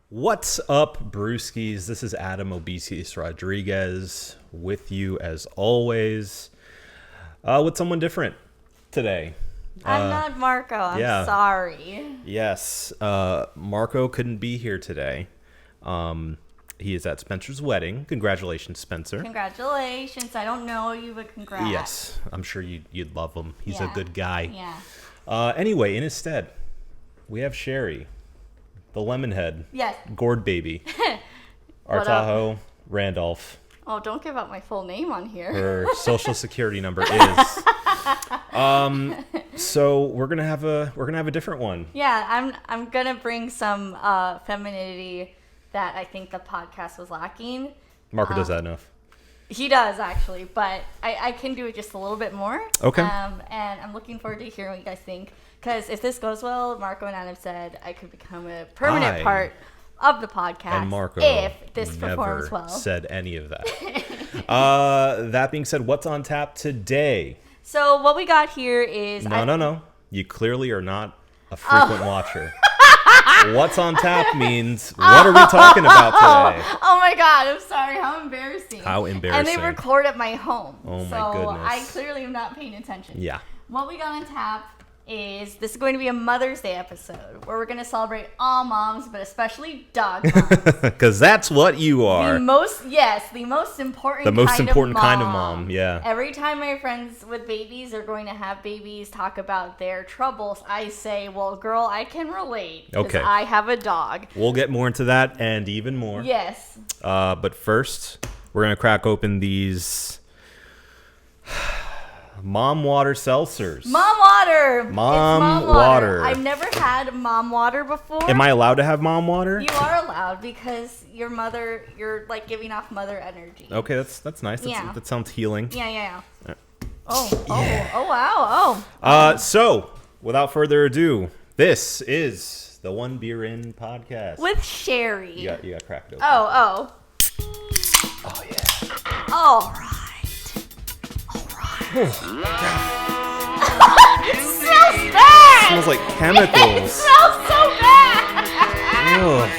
What's up, brewskis? This is Adam Obesius Rodriguez with you as always, with someone different today. I'm not Marco. I'm sorry. Yes, Marco couldn't be here today. He is at Spencer's wedding. Congratulations, Spencer. Congratulations. I don't know you, but congrats. Yes, I'm sure you'd love him. He's a good guy. Yeah. Anyway, in his stead, we have Sherry, the Lemonhead. Yes. Gourd Baby. Artajo Randolph. Oh, don't give out my full name on here. Her social security number is. So we're gonna have a different one. Yeah, I'm gonna bring some femininity that I think the podcast was lacking. Marco does that enough. He does actually, but I can do it just a little bit more. Okay. And I'm looking forward to hearing what you guys think. Because if this goes well, Marco and Adam said I could become a permanent part of the podcast. And Marco if this performs well. Said any of that. That being said, what's on tap today? So what we got here is No. You clearly are not a frequent watcher. What's on tap means what are we talking about today? Oh my god, I'm sorry. How embarrassing. How embarrassing. And they record at my home. Oh my goodness. So I clearly am not paying attention. Yeah. What we got on tap is this is going to be a Mother's Day episode where we're going to celebrate all moms, but especially dog moms. Because that's what you are. The most important kind of mom. Yeah. Every time my friends with babies are going to have babies talk about their troubles, I say, well, girl, I can relate. Okay. I have a dog. We'll get more into that and even more. Yes. But first, we're going to crack open these Mom Water seltzers. Mom Water. Mom Water. I've never had Mom Water before. Am I allowed to have Mom Water? You are allowed because you're like giving off mother energy. Okay, that's nice. That sounds healing. Yeah. Oh, wow. So, without further ado, this is the One Beer In podcast. With Sherry. You got cracked open. Oh, yeah. All right. It smells bad. It smells like chemicals. It smells so bad. Ugh.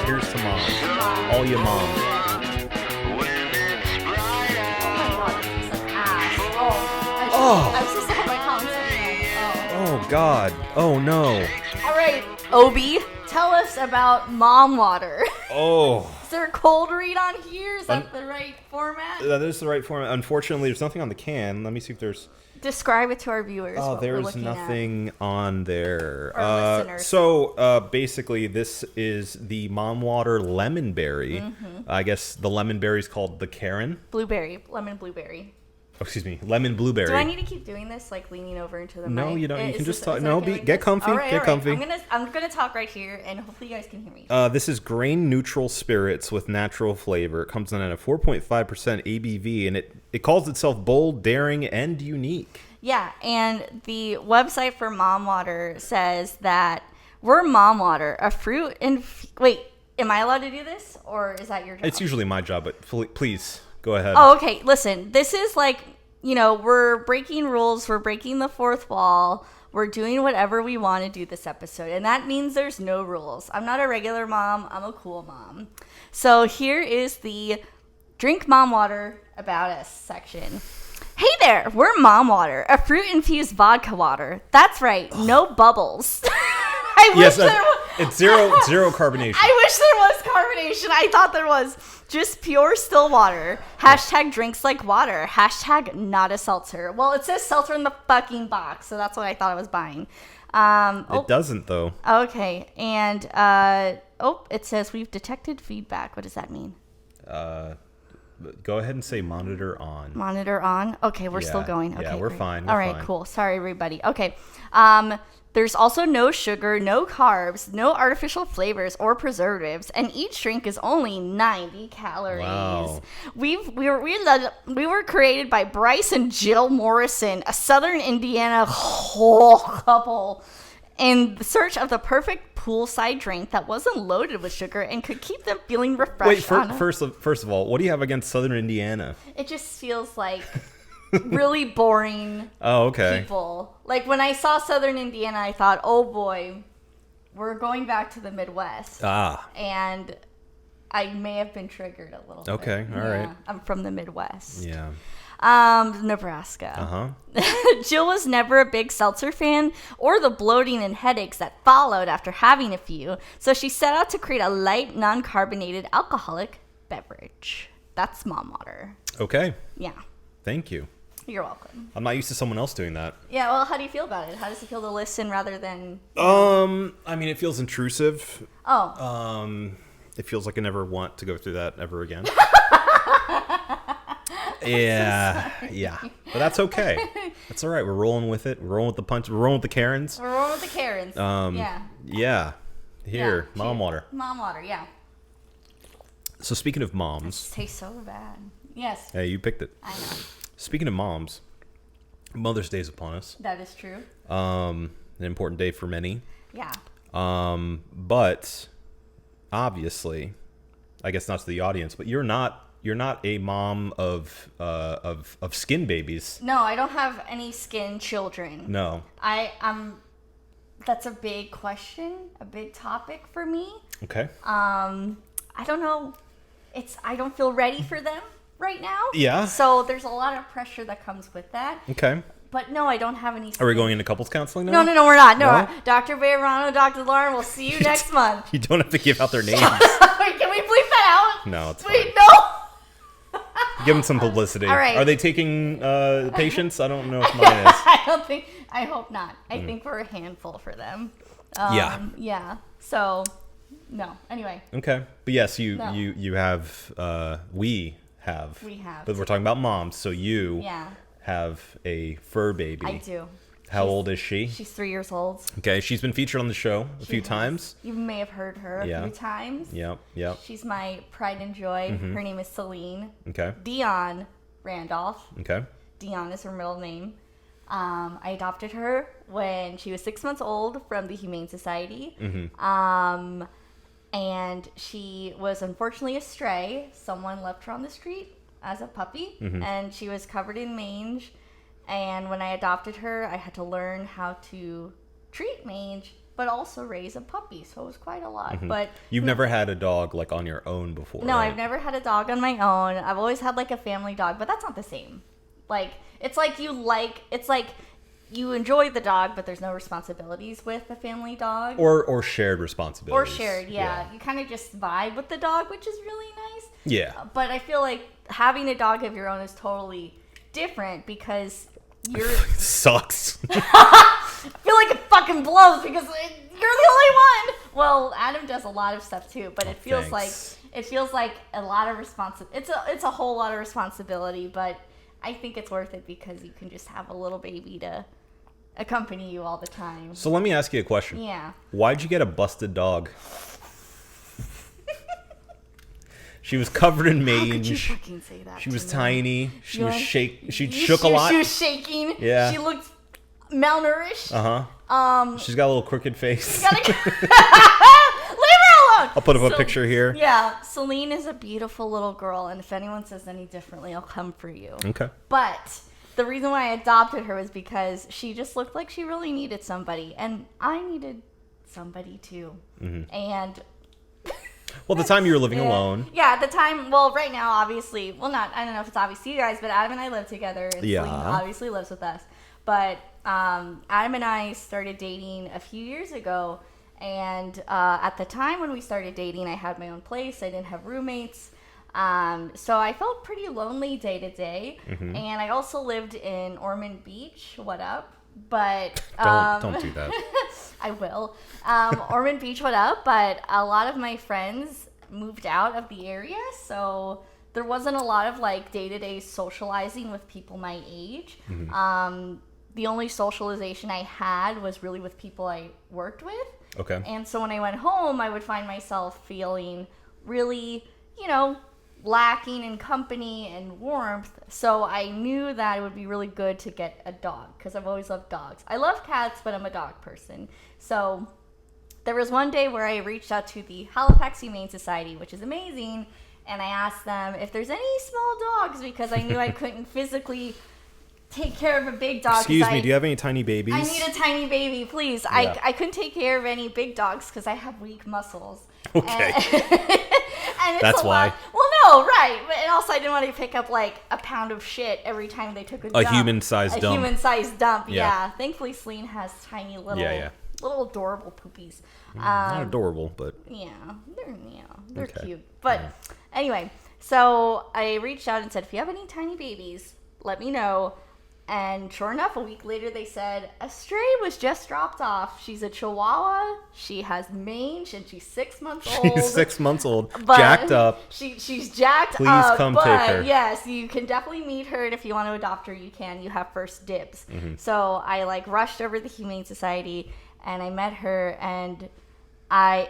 Here's to mom. All you moms. I'm so sorry, my comments. Oh God. Oh no. All right, Obi, tell us about Mom Water. Oh. Is there a cold read on here? Is that the right format? That is the right format. Unfortunately, there's nothing on the can. Let me see if there's... Describe it to our viewers. Oh, there's nothing on there. Our listeners. So, basically, this is the Mom Water Lemon Berry. Mm-hmm. I guess the lemon berry is called the Karen. Lemon blueberry. Oh, excuse me, lemon blueberry. Do I need to keep doing this, like leaning over into the mic? No, you don't. You can just talk. No, get comfy. All right, get comfy. I'm gonna talk right here, and hopefully you guys can hear me. This is grain neutral spirits with natural flavor. It comes in at a 4.5% ABV, and it calls itself bold, daring, and unique. Yeah, and the website for Mom Water says that we're Mom Water, a fruit and wait. Am I allowed to do this, or is that your job? It's usually my job, but please. Go ahead. Oh, okay. Listen, this is like, we're breaking rules. We're breaking the fourth wall. We're doing whatever we want to do this episode. And that means there's no rules. I'm not a regular mom. I'm a cool mom. So here is the Drink Mom Water About Us section. Hey there. We're Mom Water, a fruit-infused vodka water. That's right. No bubbles. I wish there was. It's zero carbonation. I wish there was carbonation. I thought there was. Just pure still water. Hashtag drinks like water. Hashtag not a seltzer. Well, it says seltzer in the fucking box, so that's what I thought I was buying. It doesn't, though. Okay, and it says we've detected feedback. What does that mean? Go ahead and say monitor on. Monitor on? Okay, we're still going. Okay, yeah, we're fine. All right, cool. Sorry, everybody. Okay. There's also no sugar, no carbs, no artificial flavors or preservatives, and each drink is only 90 calories. Wow. We were created by Bryce and Jill Morrison, a Southern Indiana couple, in search of the perfect poolside drink that wasn't loaded with sugar and could keep them feeling refreshed. Wait, first of all, what do you have against Southern Indiana? It just feels like really boring people. Like, when I saw Southern Indiana, I thought, oh boy, we're going back to the Midwest. And I may have been triggered a little bit. Okay, all right. I'm from the Midwest. Yeah. Nebraska. Jill was never a big seltzer fan or the bloating and headaches that followed after having a few, so she set out to create a light, non-carbonated alcoholic beverage. That's mom water. Okay. Yeah. Thank you. You're welcome. I'm not used to someone else doing that. Yeah, well, how do you feel about it? How does it feel to listen rather than... I mean, it feels intrusive. Oh. It feels like I never want to go through that ever again. Yeah, yeah, but that's okay. That's all right. We're rolling with it. We're rolling with the punch. We're rolling with the Karens. We're rolling with the Karens. Yeah. Here, Yeah. mom water. Mom water, yeah. So speaking of moms, It tastes so bad. Yes. hey, you picked it. I know. Speaking of moms, Mother's Day is upon us. That is true. An important day for many. Yeah. But obviously, I guess not to the audience, but you're not a mom of skin babies. No, I don't have any skin children. No. That's a big question, a big topic for me. Okay. I don't know. I don't feel ready for them right now. Yeah. So there's a lot of pressure that comes with that. Okay. But no, I don't have any skin. Are we going into couples counseling now? No, we're not. No. No? Dr. Bayerano, Dr. Lauren, we'll see you next month. You don't have to give out their names. Wait, can we bleep that out? No, it's Wait, fine. no. Give them some publicity. All right. Are they taking patients? I don't know if mine is. I hope not. I think we're a handful for them. Yeah. Yeah. So, no. Anyway. Okay. But yes, you have, we have. We have. But we're talking about moms, so you Yeah. have a fur baby. I do. How old is she? She's 3 years old. Okay, she's been featured on the show a few has. times. You may have heard her a few times. Yep. She's my pride and joy. Her name is Celine. Okay. Dion Randolph. Okay. Dion is her middle name. I adopted her when she was 6 months old from the Humane Society. And she was unfortunately a stray. Someone left her on the street as a puppy, and she was covered in mange. And when I adopted her, I had to learn how to treat mange, but also raise a puppy. So it was quite a lot. But You've never had a dog like on your own before, no, right? I've never had a dog on my own. I've always had like a family dog, but that's not the same. Like it's like you enjoy the dog, but there's no responsibilities with a family dog. Or shared responsibilities. Or shared, yeah. You kind of just vibe with the dog, which is really nice. Yeah. But I feel like having a dog of your own is totally different because you're... Sucks. I feel like it fucking blows because you're the only one. Well, Adam does a lot of stuff too, but it feels like a lot of it's a whole lot of responsibility, but I think it's worth it because you can just have a little baby to accompany you all the time. So let me ask you a question. Yeah. Why'd you get a busted dog? She was covered in mange. How could you fucking say that? She was to me? tiny. She was She She shook a lot. She was shaking. Yeah. She looked malnourished. She's got a little crooked face. Leave her alone. I'll put up a picture here. Yeah, Celine is a beautiful little girl, and if anyone says any differently, I'll come for you. Okay. But the reason why I adopted her was because she just looked like she really needed somebody, and I needed somebody too. And well, the time you were living alone. Yeah, at the time. Well, right now, obviously. Well, I don't know if it's obvious to you guys, but Adam and I live together, and Celine obviously lives with us. But Adam and I started dating a few years ago, and at the time when we started dating, I had my own place. I didn't have roommates. So I felt pretty lonely day to day. And I also lived in Ormond Beach. What up? But don't do that. I will. Ormond Beach, what up? But a lot of my friends moved out of the area, so there wasn't a lot of like day-to-day socializing with people my age. The only socialization I had was really with people I worked with. Okay. And so when I went home, I would find myself feeling really, lacking in company and warmth. So I knew that it would be really good to get a dog because I've always loved dogs. I love cats, but I'm a dog person. So there was one day where I reached out to the Halifax Humane Society, which is amazing, and I asked them if there's any small dogs because I knew I couldn't physically take care of a big dog. Excuse me, do you have any tiny babies? I need a tiny baby, please. Yeah. I couldn't take care of any big dogs because I have weak muscles. Okay. And it's That's a why. lot. Well, no, right. And also, I didn't want to pick up like a pound of shit every time they took a dump. Human-sized dump. A human-sized dump, Yeah. yeah. Thankfully, Celine has tiny little adorable poopies. Not adorable, but... Yeah, they're Okay. cute. But anyway, so I reached out and said, if you have any tiny babies, let me know. And sure enough, a week later, they said, a stray was just dropped off. She's a Chihuahua. She has mange, and she's 6 months old. She's 6 months old, But jacked up. She's jacked Please up. come but take her. yes, you can definitely meet her, and if you want to adopt her, you can. You have first dibs. Mm-hmm. So I like rushed over to the Humane Society, and I met her, and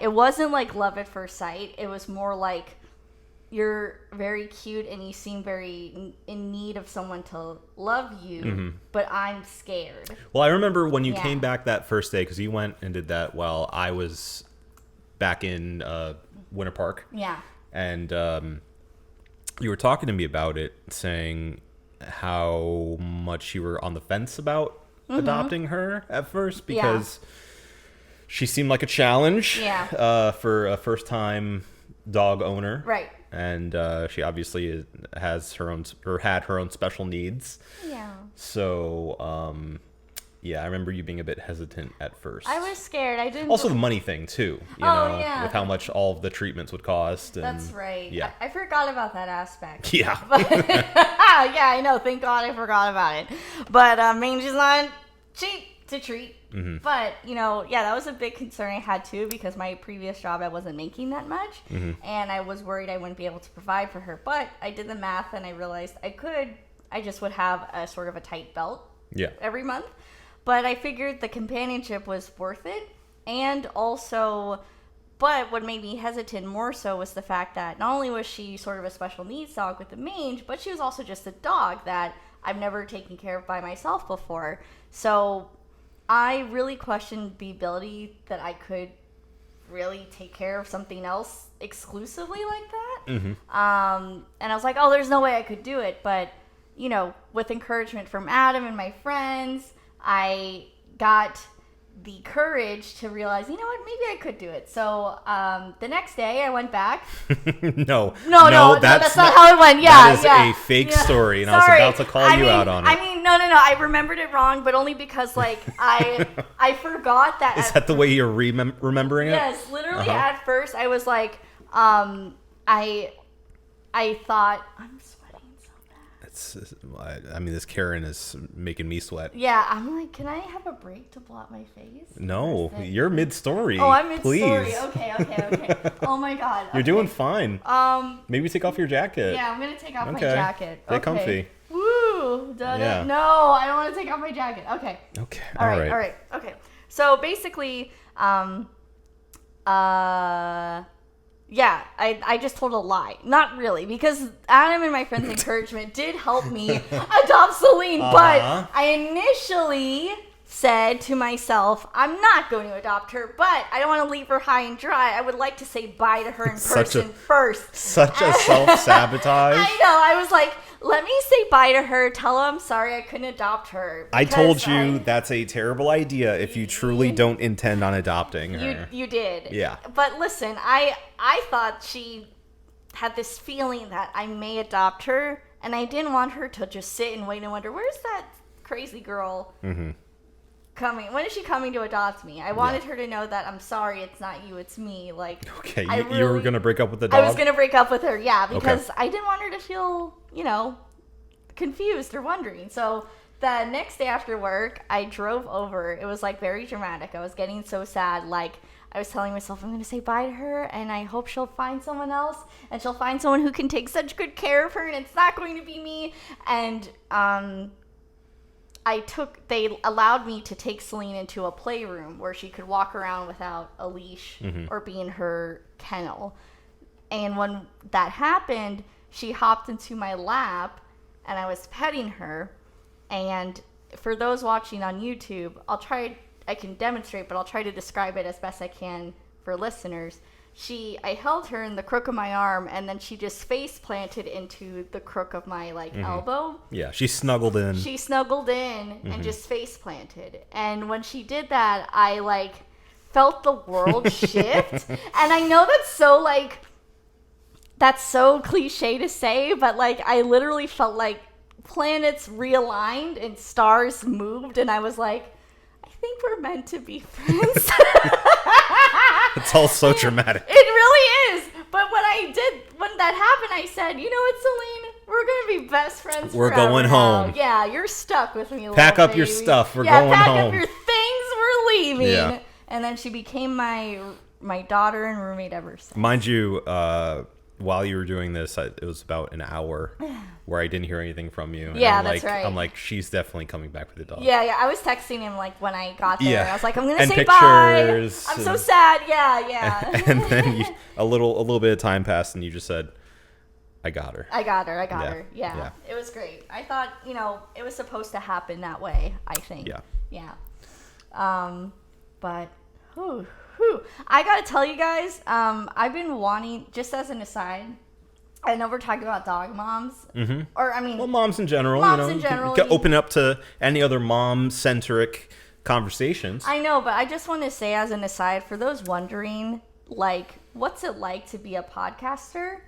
it wasn't like love at first sight. It was more like, you're very cute and you seem very in need of someone to love you, but I'm scared. Well, I remember when you came back that first day, because you went and did that while I was back in Winter Park. Yeah. And you were talking to me about it, saying how much you were on the fence about adopting her at first, because she seemed like a challenge for a first-time dog owner. Right. And she obviously has her own, or had her own special needs. Yeah. So, I remember you being a bit hesitant at first. I was scared. I didn't. Also, the money thing too. You know, with how much all of the treatments would cost. And, That's right. Yeah. I forgot about that aspect. Yeah. Yeah, I know. Thank God I forgot about it. But mange is not cheap to treat. But, that was a big concern I had too, because my previous job, I wasn't making that much. And I was worried I wouldn't be able to provide for her. But I did the math and I realized I just would have a sort of a tight belt every month. But I figured the companionship was worth it. And also, but what made me hesitant more so was the fact that not only was she sort of a special needs dog with the mange, but she was also just a dog that I've never taken care of by myself before. So I really questioned the ability that I could really take care of something else exclusively like that. And I was like, oh, there's no way I could do it. But, with encouragement from Adam and my friends, I got the courage to realize, you know what, maybe I could do it. So the next day I went back. No, that's not how it went. Yeah, that is a fake story, and Sorry. I was about to call you out on it. I mean, no. I remembered it wrong, but only because I forgot that. Is that the way you're remembering it? Yes, literally. At first, I was like, I thought I'm sweating so bad. I mean, this Karen is making me sweat. Yeah, I'm like, can I have a break to blot my face? No, you're mid-story. Oh, I'm mid-story. Please. Okay. Oh my God. You're doing fine. Maybe take off your jacket. Yeah, I'm gonna take off my jacket. Stay comfy. Woo! Yeah. No, I don't want to take off my jacket. Okay. Okay. All right. Okay. So basically, I just told a lie. Not really, because Adam and my friends' encouragement did help me adopt Celine. But I initially said to myself, I'm not going to adopt her, but I don't want to leave her high and dry. I would like to say bye to her in person first. Such a self-sabotage. I know. I was like, let me say bye to her. Tell her I'm sorry I couldn't adopt her. I told you that's a terrible idea if you truly don't intend on adopting her. You did. Yeah. But listen, I thought she had this feeling that I may adopt her, and I didn't want her to just sit and wait and wonder, where's that crazy girl coming? When is she coming to adopt me? I wanted her to know that I'm sorry, it's not you, it's me. Like, okay, you were gonna break up with the dog? I was gonna break up with her, yeah, because I didn't want her to feel, confused or wondering. So the next day after work, I drove over. It was like very dramatic. I was getting so sad. Like, I was telling myself, I'm going to say bye to her, and I hope she'll find someone else, and she'll find someone who can take such good care of her, and it's not going to be me. And they allowed me to take Celine into a playroom where she could walk around without a leash or be in her kennel. And when that happened, she hopped into my lap, and I was petting her. And for those watching on YouTube, I can demonstrate, but I'll try to describe it as best I can for listeners. I held her in the crook of my arm, and then she just face planted into the crook of my elbow. Yeah, she snuggled in. She snuggled in and just face planted. And when she did that, I felt the world shift. And I know that's so cliche to say, but I literally felt like planets realigned and stars moved, and I was like, I think we're meant to be friends. It's all so dramatic. It really is. But when that happened, I said, you know what, Celine? We're going to be best friends We're forever going now. home. Yeah, you're stuck with me, Pack little up baby. your stuff. We're going pack home. up your things. We're leaving. Yeah. And then she became my daughter and roommate ever since. Mind you, while you were doing this, it was about an hour where I didn't hear anything from you. Yeah, that's right. I'm like, she's definitely coming back with the dog. Yeah. I was texting him when I got there. Yeah. I was like, I'm gonna And say pictures bye. I'm so sad. Yeah. And then a little bit of time passed, and you just said, I got her. I got her. Yeah. It was great. I thought, it was supposed to happen that way, I think. Yeah. But, I gotta tell you guys, I've been wanting, just as an aside, I know we're talking about dog moms. Mm-hmm. Or, well, moms in general. In general. You can open up to any other mom-centric conversations. I know, but I just want to say as an aside, for those wondering, what's it like to be a podcaster?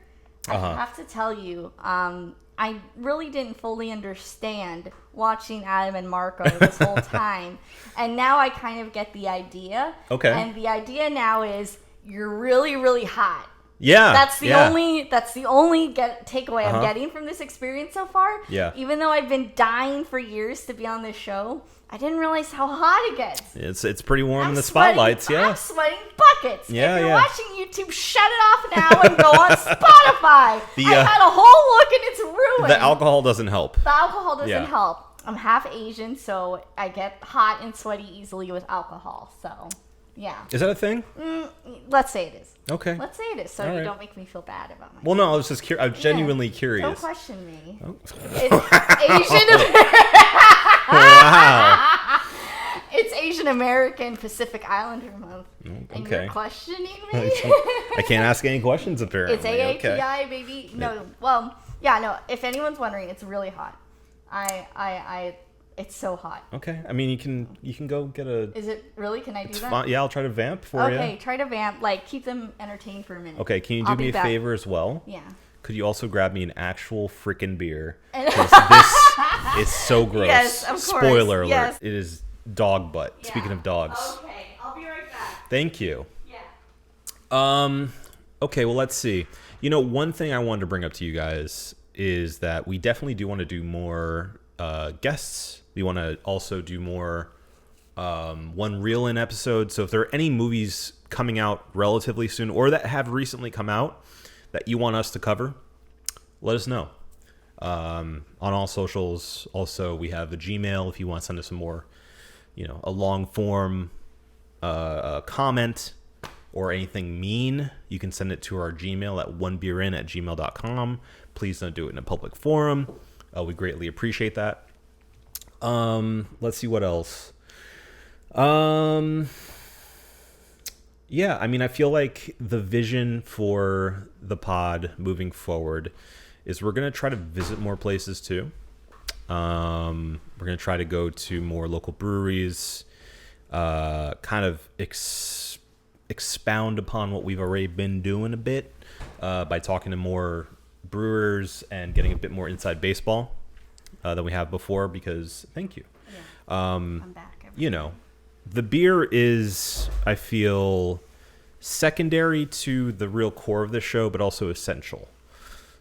I have to tell you, I really didn't fully understand watching Adam and Marco this whole time. And now I kind of get the idea. Okay. And the idea now is you're really, really hot. Yeah. That's the only takeaway I'm getting from this experience so far. Yeah. Even though I've been dying for years to be on this show, I didn't realize how hot it gets. It's pretty warm in the spotlights, I'm sweating buckets. Yeah, if you're watching YouTube, shut it off now and go on Spotify. I had a whole look and it's ruined. The alcohol doesn't help. The alcohol doesn't help. I'm half Asian, so I get hot and sweaty easily with alcohol. So, yeah. Is that a thing? Let's say it is. Okay. Let's say it is, so you don't make me feel bad about myself. Well, no, I was just curious. I was genuinely curious. Don't question me. Oh. It's Asian. Wow. It's Asian American Pacific Islander month. Okay. And you're questioning me? I can't ask any questions, apparently. It's AAPI, baby. No, well, yeah, no. If anyone's wondering, it's really hot. It's so hot. Okay. I mean, you can go get a... Is it really? Can I do that? Fun. Yeah, I'll try to vamp for you. Okay, try to vamp. Keep them entertained for a minute. Okay, can you do me a favor as well? Yeah. Could you also grab me an actual freaking beer? Because this is so gross. Yes, of course. Spoiler alert. Yes. It is dog butt. Yeah. Speaking of dogs. Okay, I'll be right back. Thank you. Yeah. Okay, well, let's see. One thing I wanted to bring up to you guys is that we definitely do want to do more guests. We want to also do more one reel-in episode. So if there are any movies coming out relatively soon or that have recently come out that you want us to cover, let us know. On all socials, also, we have a Gmail if you want to send us some more, a long-form comment or anything mean. You can send it to our Gmail at onebeerin@gmail.com. Please don't do it in a public forum. We greatly appreciate that. Let's see what else. Yeah, I mean, I feel like the vision for the pod moving forward is we're going to try to visit more places too. We're going to try to go to more local breweries, kind of expound upon what we've already been doing a bit by talking to more brewers and getting a bit more inside baseball than we have before because, thank you. Yeah. I'm back. The beer is, I feel, secondary to the real core of the show, but also essential.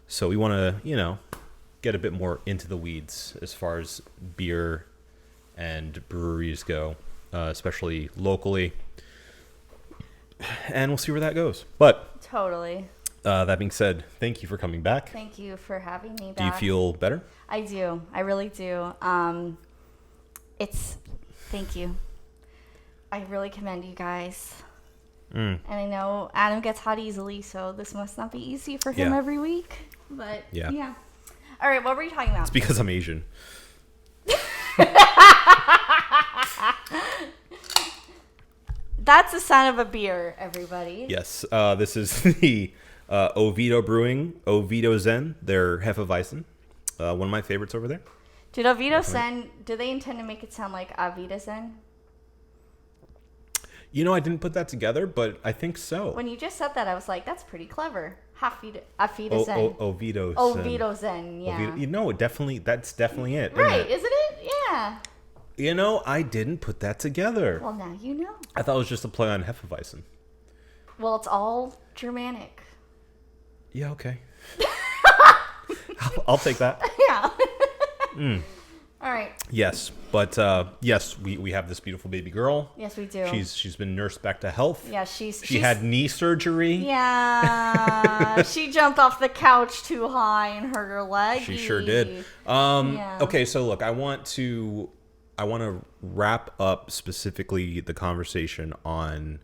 So we want to, get a bit more into the weeds as far as beer and breweries go, especially locally. And we'll see where that goes. But totally. That being said, thank you for coming back. Thank you for having me back. Do you feel better? I do. I really do. Thank you. I really commend you guys. And I know Adam gets hot easily, so this must not be easy for him every week. But yeah. All right, what were you talking about? It's because I'm Asian. That's the sound of a beer, everybody. Yes, this is the Oviedo Brewing, Oviedo Zen, their Hefeweizen. One of my favorites over there. Did Oviedo Zen, do they intend to make it sound like Avida Zen? You know, I didn't put that together, but I think so. When you just said that, I was like, that's pretty clever. Afida Zen. Oviedo Zen. Oviedo Zen, yeah. Oviedo, you know, that's definitely it. Right, isn't it? Yeah. You know, I didn't put that together. Well, now you know. I thought it was just a play on Hefeweizen. Well, it's all Germanic. Yeah, okay. I'll take that. Yeah. All right. Yes, but yes, we have this beautiful baby girl. Yes, we do. She's been nursed back to health. Yeah, she had knee surgery. Yeah, she jumped off the couch too high and hurt her leg. She sure did. Yeah. Okay, so look, I want to wrap up specifically the conversation on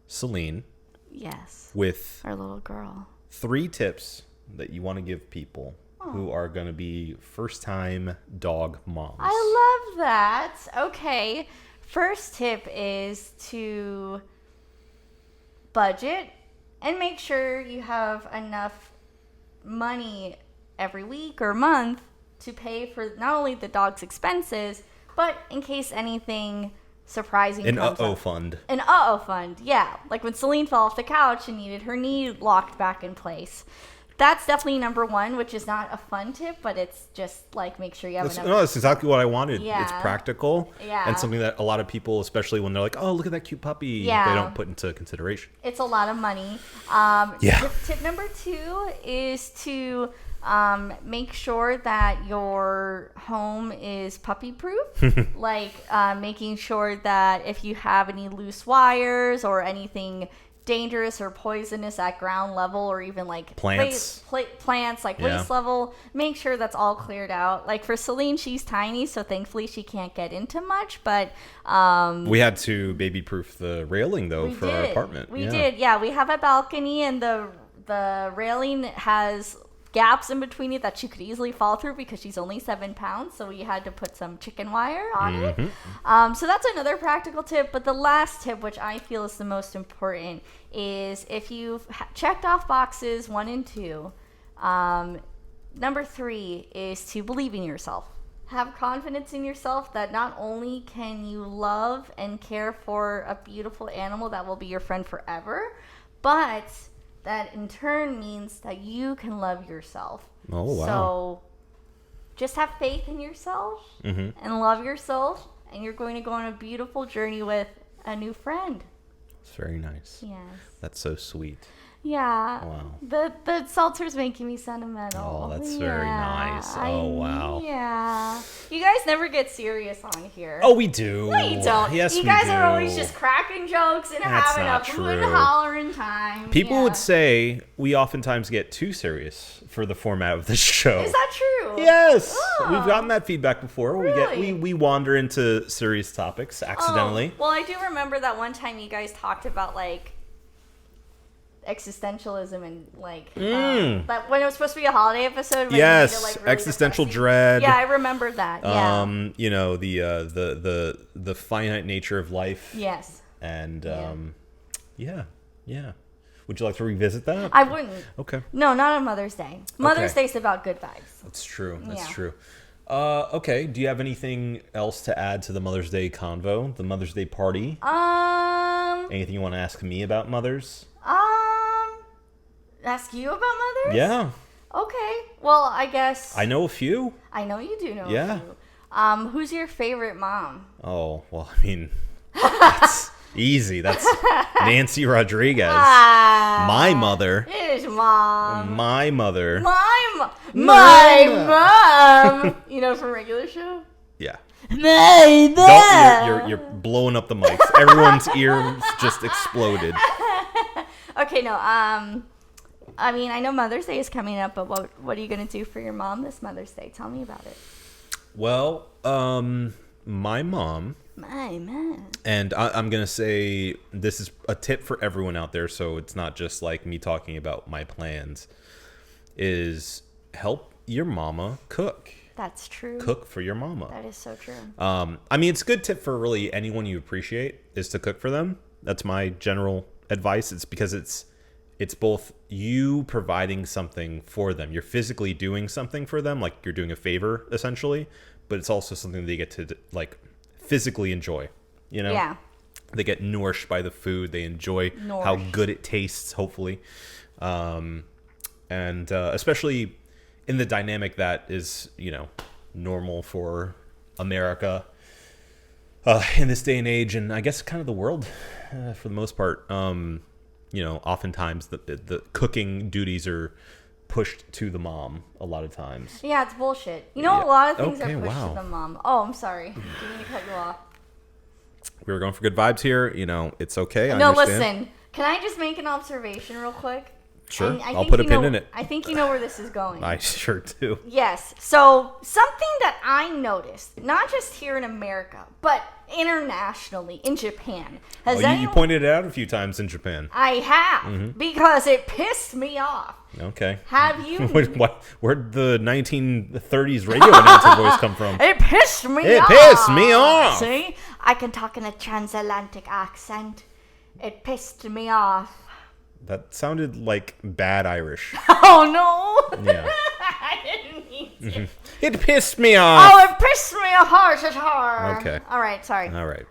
Celine. Yes. With our little girl. 3 tips that you want to give people who are going to be first-time dog moms. I love that. Okay. First tip is to budget and make sure you have enough money every week or month to pay for not only the dog's expenses, but in case anything surprising comes up. An uh-oh fund. An uh-oh fund, yeah. Like when Celine fell off the couch and needed her knee locked back in place. That's definitely number 1, which is not a fun tip, but it's just like make sure you have enough. No, that's exactly what I wanted. Yeah. It's practical. Yeah. And something that a lot of people, especially when they're like, oh, look at that cute puppy, they don't put into consideration. It's a lot of money. Tip number 2 is to make sure that your home is puppy proof. Like making sure that if you have any loose wires or anything dangerous or poisonous at ground level, or even like plants like waist level, make sure that's all cleared out. Like for Celine, she's tiny, so thankfully she can't get into much, but we had to baby proof the railing though for our apartment. We did. We have a balcony, and the railing has gaps in between it that she could easily fall through because she's only 7 pounds, so we had to put some chicken wire on it. So that's another practical tip. But the last tip, which I feel is the most important, is if you've checked off boxes 1 and 2, number 3 is to believe in yourself. Have confidence in yourself that not only can you love and care for a beautiful animal that will be your friend forever, but that in turn means that you can love yourself. Oh, wow. So just have faith in yourself and love yourself, and you're going to go on a beautiful journey with a new friend. It's very nice. Yes. That's so sweet. Yeah. Wow. The seltzer's making me sentimental. Oh, that's very nice. Oh, wow. Yeah. You guys never get serious on here. Oh, we do. No, you don't. Yes, you guys are always just cracking jokes and having a hoot and hollering time. People would say we oftentimes get too serious for the format of this show. Is that true? Yes. Oh. We've gotten that feedback before. Really? We wander into serious topics accidentally. Oh, well, I do remember that one time you guys talked about like existentialism and like but when it was supposed to be a holiday episode, when yes, you made it, like, really existential depressing. dread. Yeah, I remember that. Yeah. You know, the finite nature of life. Yes. And yeah. Would you like to revisit that? I wouldn't. Okay. No, not on Mother's Day. Mother's Day's about good vibes. That's true. That's true. Okay. Do you have anything else to add to the Mother's Day convo, the Mother's Day party? Anything you want to ask me about mothers? Ask you about mothers? Yeah. Okay. Well, I guess I know a few. I know you do know a few. Who's your favorite mom? Oh, well, I mean, that's easy. That's Nancy Rodriguez. My mother. It is mom. My mother. My mom. You know, from Regular Show? Yeah. My mom. You're blowing up the mics. Everyone's ears just exploded. Okay, no. I mean, I know Mother's Day is coming up, but what are you going to do for your mom this Mother's Day? Tell me about it. Well, my mom. And I'm going to say this is a tip for everyone out there, so it's not just like me talking about my plans, is help your mama cook. That's true. Cook for your mama. That is so true. I mean, it's a good tip for really anyone you appreciate is to cook for them. That's my general advice. It's because it's both you providing something for them. You're physically doing something for them, like you're doing a favor essentially, but it's also something they get to like physically enjoy, you know? Yeah. They get nourished by the food. They enjoy how good it tastes, hopefully. And especially in the dynamic that is, normal for America in this day and age, and I guess kind of the world for the most part. Oftentimes the cooking duties are pushed to the mom a lot of times. Yeah, it's bullshit. A lot of things Okay, are pushed wow. to the mom. Oh, I'm sorry. Didn't mean to cut you off. We were going for good vibes here. It's okay. I No, understand. listen. Can I just make an observation real quick? Sure. And I'll put a pin in it. I think you know where this is going. I sure do. Yes. So something that I noticed, not just here in America, but internationally in Japan. You pointed it out a few times in Japan. I have, because it pissed me off. Okay. Have you? Where'd the 1930s radio announcer voice come from? It pissed me off. It pissed me off. See? I can talk in a transatlantic accent. It pissed me off. That sounded like bad Irish. Oh, no. Yeah. I didn't mean to. It pissed me off. Oh, it pissed me off. Okay. All right, sorry. All right.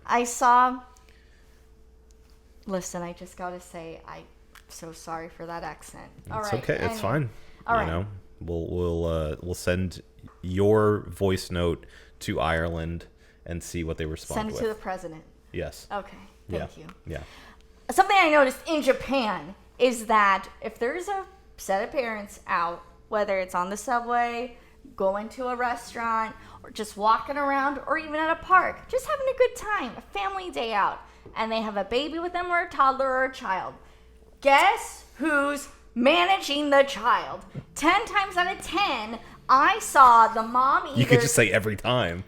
Listen, I just got to say, I'm so sorry for that accent. All It's right. okay. It's fine. All right. We'll send your voice note to Ireland and see what they respond Send it with. to the president. Yes. Okay. Thank you. Yeah. Something I noticed in Japan is that if there's a set of parents out, whether it's on the subway, going to a restaurant, or just walking around, or even at a park, just having a good time, a family day out, and they have a baby with them or a toddler or a child, guess who's managing the child? 10 times out of 10, I saw the mom either... You could just say every time.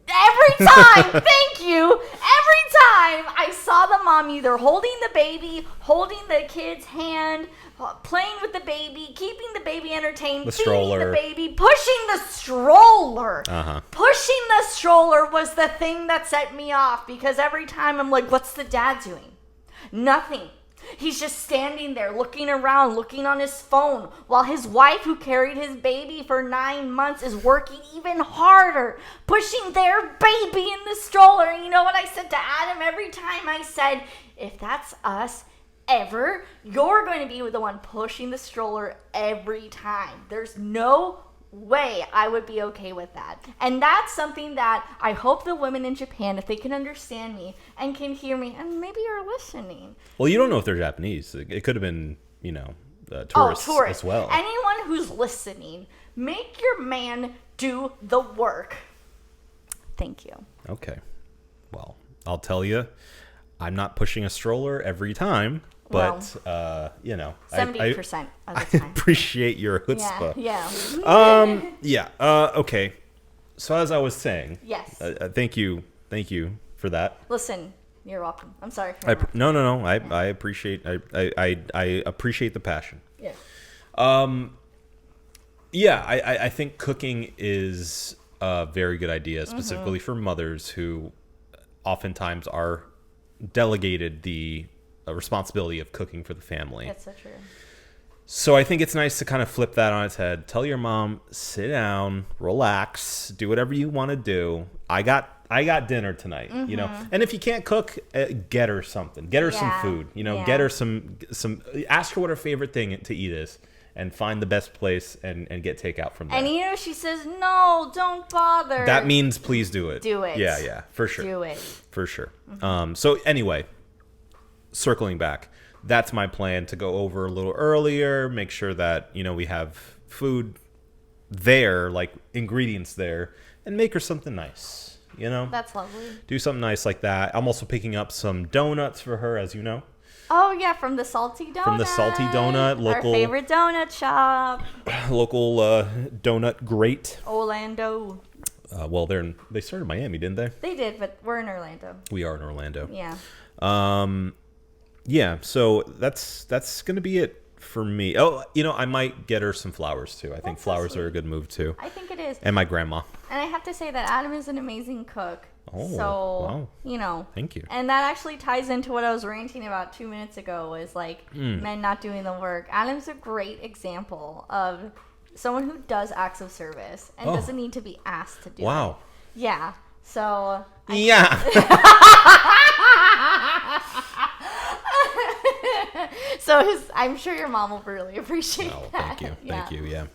Every time, thank you. Every time I saw the mom either holding the baby, holding the kid's hand, playing with the baby, keeping the baby entertained, the feeding stroller. the baby, pushing the stroller. Uh-huh. Pushing the stroller was the thing that set me off, because every time I'm like, what's the dad doing? Nothing. He's just standing there looking around, looking on his phone, while his wife, who carried his baby for 9 months, is working even harder, pushing their baby in the stroller. And you know what I said to Adam every time? I said, if that's us ever, you're going to be the one pushing the stroller every time. There's no way I would be okay with that. And that's something that I hope the women in Japan, if they can understand me and can hear me, and maybe you're listening. Well, you don't know if they're Japanese. It could have been, tourists as well. Anyone who's listening, make your man do the work. Thank you. Okay. Well, I'll tell you, I'm not pushing a stroller every time. But, 70% of the I time. appreciate your chutzpah. Yeah. Okay. So as I was saying. Yes. Thank you for that. Listen, you're welcome. I'm sorry for that. No. I appreciate. I appreciate the passion. Yeah. I think cooking is a very good idea, specifically for mothers who oftentimes are delegated the responsibility of cooking for the family. That's so true. So I think it's nice to kind of flip that on its head. Tell your mom, sit down, relax, do whatever you want to do. I got dinner tonight, And if you can't cook, get her something. Get her some food, Get her some. Ask her what her favorite thing to eat is, and find the best place and get takeout from there. And she says, no, don't bother. That means please do it. Do it. Yeah, for sure. Do it. For sure. So anyway, circling back, that's my plan, to go over a little earlier, make sure that we have food there, like ingredients there, and make her something nice. That's lovely. Do something nice like that. I'm also picking up some donuts for her, as you know. Oh yeah, from the Salty Donut. Local, our favorite donut shop. Local donut great. Orlando. Well, they started in Miami, didn't they? They did, but we're in Orlando. We are in Orlando. Yeah. Yeah, so that's gonna be it for me. Oh, I might get her some flowers too. I think flowers are a good move too. I think it is. And my grandma. And I have to say that Adam is an amazing cook. Oh, so, wow. Thank you. And that actually ties into what I was ranting about 2 minutes ago, is like men not doing the work. Adam's a great example of someone who does acts of service and doesn't need to be asked to do it. Yeah. So. So I'm sure your mom will really appreciate that. Thank you. Yeah.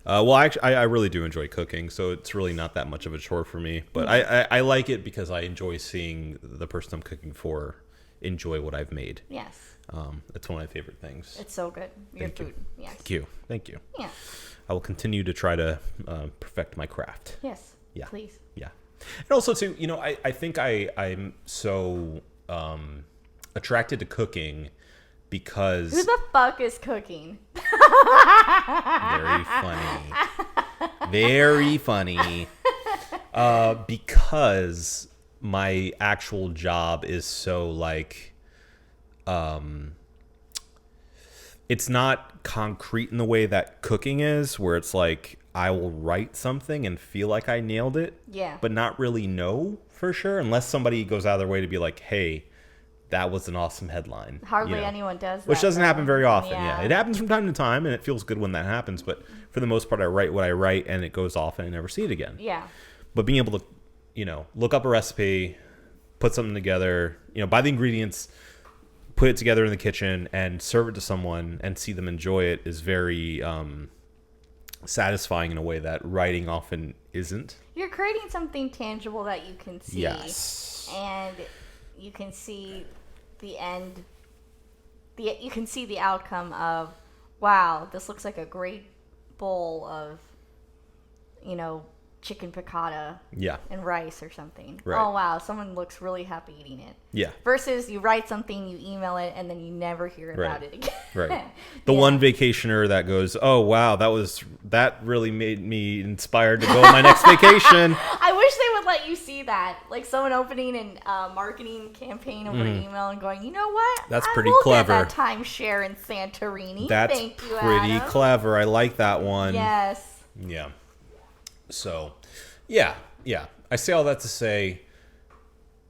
Well, actually, I really do enjoy cooking, so it's really not that much of a chore for me. But I like it because I enjoy seeing the person I'm cooking for enjoy what I've made. Yes. It's one of my favorite things. It's so good. Your food. Yes. Thank you. Yeah. I will continue to try to perfect my craft. Yes. Yeah. Please. Yeah. And also, too, I think I'm so attracted to cooking because... Who the fuck is cooking? Very funny. Very funny. Because my actual job is so, like... it's not concrete in the way that cooking is, where it's like I will write something and feel like I nailed it, but not really know for sure, unless somebody goes out of their way to be like, hey, that was an awesome headline. Hardly anyone does that. Which doesn't happen very often. Yeah. It happens from time to time, and it feels good when that happens, but for the most part, I write what I write, and it goes off, and I never see it again. Yeah. But being able to, look up a recipe, put something together, buy the ingredients, put it together in the kitchen and serve it to someone and see them enjoy it is very satisfying in a way that writing often isn't. You're creating something tangible that you can see. Yes. And you can see the end. You can see the outcome of, wow, this looks like a great bowl of, chicken piccata and rice or something. Right. Oh, wow, someone looks really happy eating it. Yeah. Versus you write something, you email it, and then you never hear about it again. Right. The one vacationer that goes, oh, wow, that really made me inspired to go on my next vacation. I wish they would let you see that. Like someone opening a marketing campaign over email and going, you know what? That's pretty clever. I will get that timeshare in Santorini. That's Thank you, pretty Adam. clever. I like that one. Yes. Yeah. So, yeah. I say all that to say,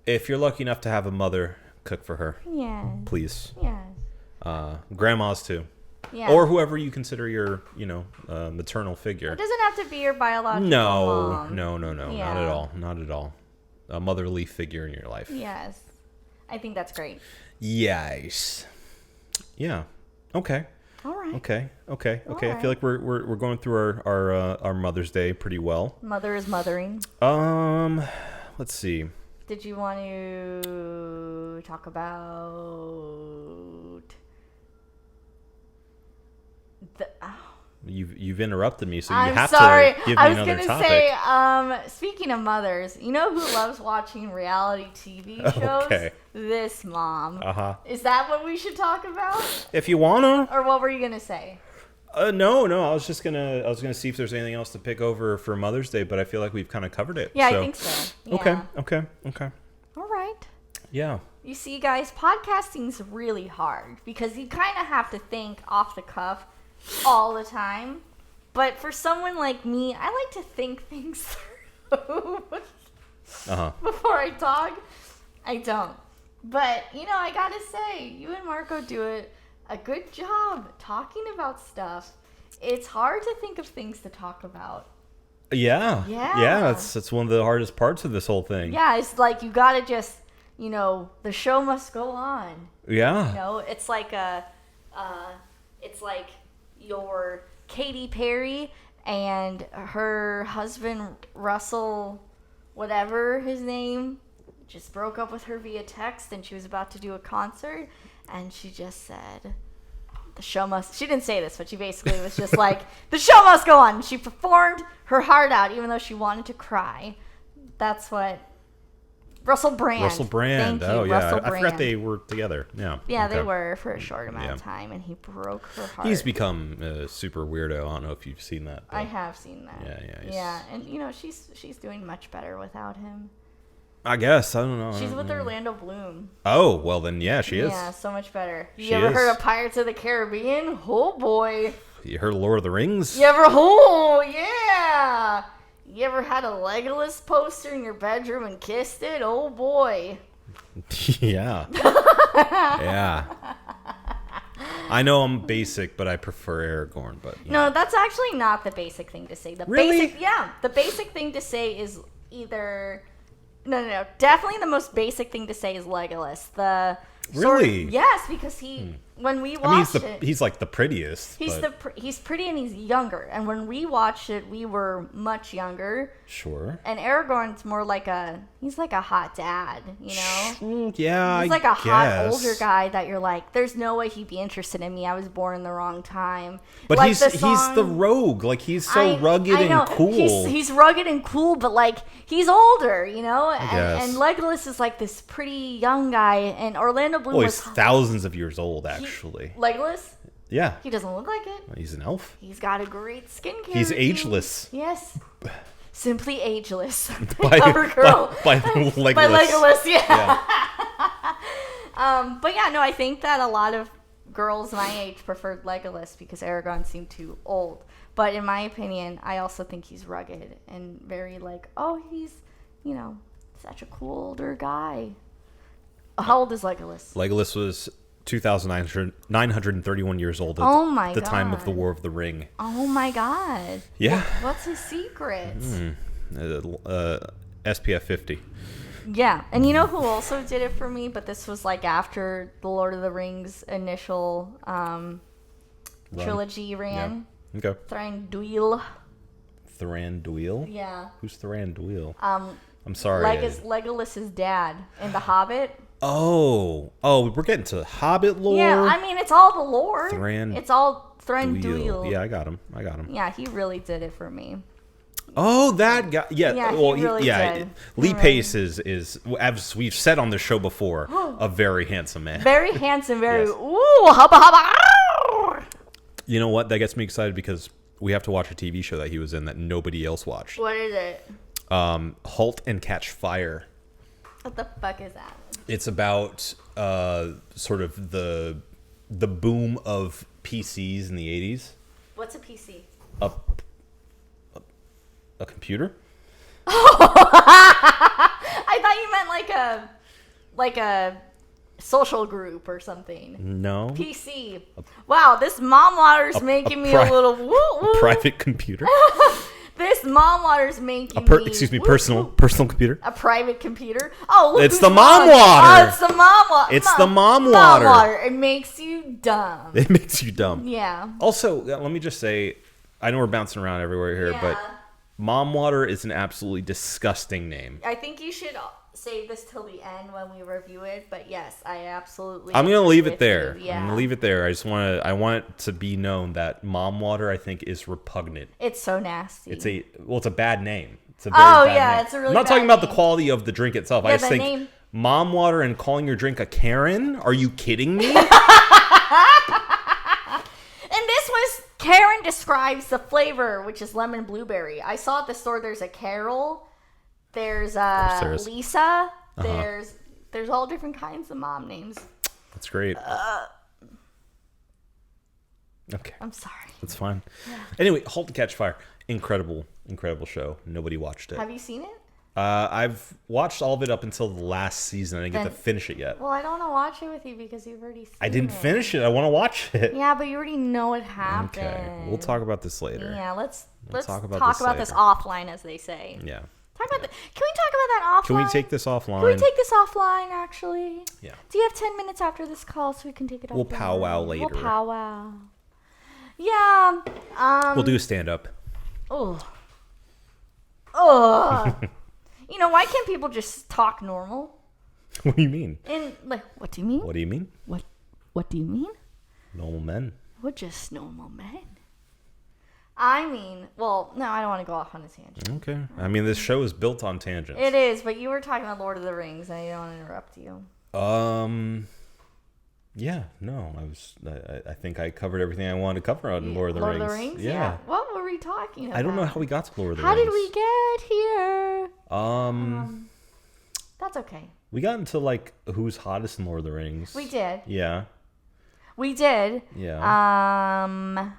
if you're lucky enough to have a mother, cook for her. Yeah. Please. Yes. Grandmas too. Yeah. Or whoever you consider your, maternal figure. It doesn't have to be your biological mom. No. Yeah. Not at all. A motherly figure in your life. Yes. I think that's great. Yes. Yeah. Okay. All right. Okay. I feel like we're going through our Mother's Day pretty well. Mother is mothering. Let's see. Did you want to talk about the? Oh. You've interrupted me, so you I'm have sorry. to give me another topic. I was gonna say, speaking of mothers, you know who loves watching reality TV shows? Okay. This mom. Is that what we should talk about? If you wanna. Or what were you gonna say? No. I was gonna see if there's anything else to pick over for Mother's Day, but I feel like we've kind of covered it. Yeah, I think so. Yeah. Okay. All right. Yeah. You see, guys, podcasting's really hard because you kind of have to think off the cuff all the time. But for someone like me, I like to think things through before I talk. I don't. But, I gotta say, you and Marco do a good job talking about stuff. It's hard to think of things to talk about. Yeah. It's one of the hardest parts of this whole thing. Yeah, it's like you gotta just, the show must go on. Yeah. It's like your Katy Perry and her husband Russell, whatever his name, just broke up with her via text, and she was about to do a concert, and she just said, the show must, she didn't say this, but she basically was just like, the show must go on. She performed her heart out, even though she wanted to cry. That's what Russell Brand. Thank you, oh, yeah. Russell I forgot they were together. Yeah. Yeah, they were for a short amount of time, and he broke her heart. He's become a super weirdo. I don't know if you've seen that. I have seen that. Yeah. Yeah, and she's doing much better without him. I guess. I don't know. She's with Orlando Bloom. Oh, well then, yeah, she is. Yeah, so much better. You ever heard of Pirates of the Caribbean? Oh, boy. You heard of Lord of the Rings? You ever? Oh, yeah. You ever had a Legolas poster in your bedroom and kissed it? Oh boy. Yeah. Yeah. I know I'm basic, but I prefer Aragorn. But no, that's actually not the basic thing to say. The basic thing to say is either no. Definitely the most basic thing to say is Legolas. Really? Yes, because when we watched he's like the prettiest. He's pretty and he's younger. And when we watched it, we were much younger. Sure. And Aragorn's more like he's like a hot dad, you know? Yeah, he's like a hot older guy that you're like, there's no way he'd be interested in me. I was born in the wrong time. But like he's the rogue. Like he's so rugged and cool. He's rugged and cool, but like he's older, you know? And Legolas is like this pretty young guy, and Orlando Bloom he's thousands of years old, actually. Legolas? Yeah. He doesn't look like it. He's an elf. He's got a great skincare. He's ageless. Yes. Simply ageless. By Legolas. By Legolas, yeah. But yeah, no, I think that a lot of girls my age preferred Legolas because Aragorn seemed too old. But in my opinion, I also think he's rugged and very like, oh, he's, you know, such a cool older guy. How old is Legolas? Legolas was 2,931 years old at the time of the War of the Ring. Oh my god. Yeah. What's his secret? SPF 50. Yeah. And you know who also did it for me? But this was like after the Lord of the Rings initial trilogy ran. Yeah. Okay. Thranduil. Thranduil? Yeah. Who's Thranduil? I'm sorry. Legolas's dad in The Hobbit. Oh, we're getting to Hobbit lore. Yeah, I mean it's all the lore. It's all Thranduil. Yeah, I got him. Yeah, he really did it for me. Oh, that guy. Yeah, he really did. Lee Pace is, as we've said on the show before, a very handsome man. Very handsome, very Yes. ooh, hubba hubba. You know what? That gets me excited because we have to watch a TV show that he was in that nobody else watched. What is it? Halt and Catch Fire. What the fuck is that? It's about sort of the boom of PCs in the 80s. What's a PC? A computer? I thought you meant like a social group or something. No. PC. Wow, this mom water's making me a little woo woo. Private computer. This mom water's making me personal computer. A private computer. Oh, look, it's the mom water. Oh, it's the mom water. It's the mom water. It makes you dumb. It makes you dumb. Yeah. Also, let me just say, I know we're bouncing around everywhere here, but mom water is an absolutely disgusting name. I think you should save this till the end when we review it, but yes, I absolutely I'm going to leave it there. Yeah. I'm going to leave it there. I want it to be known that mom water, I think, is repugnant. It's so nasty. It's a bad name. It's a very bad name. It's a really I'm not bad talking about name. the quality of the drink itself. Yeah, I just think mom water and calling your drink a Karen? Are you kidding me? And this was Karen describes the flavor, which is lemon blueberry. I saw at the store there's a Carol, there's Lisa, there's all different kinds of mom names. That's great. Okay. I'm sorry. That's fine. Yeah. Anyway, Halt and Catch Fire. Incredible show. Nobody watched it. Have you seen it? I've watched all of it up until the last season. I didn't get to finish it yet. Well, I don't want to watch it with you because you've already seen it. I didn't finish it. I want to watch it. Yeah, but you already know what happened. Okay. We'll talk about this later. Yeah, let's talk about this later. offline, as they say. Yeah. Can we talk about that offline? Can we take this offline? Can we take this offline, actually? Yeah. Do you have 10 minutes after this call so we can take it offline? We'll powwow later. We'll powwow. Yeah. We'll do a stand-up. Oh. You know, why can't people just talk normal? What do you mean? And like, what do you mean? What do you mean? What do you mean? Normal men. We're just normal men. I mean, well, no, I don't want to go off on a tangent. Okay. I mean, this show is built on tangents. It is, but you were talking about Lord of the Rings, and I don't want to interrupt you. Yeah, no, I think I covered everything I wanted to cover on Lord of the Rings. Lord of the Rings? Yeah. What were we talking about? I don't know how we got to Lord of the How Rings. did we get here? That's okay. We got into, like, who's hottest in Lord of the Rings. We did. Yeah. We did. Yeah.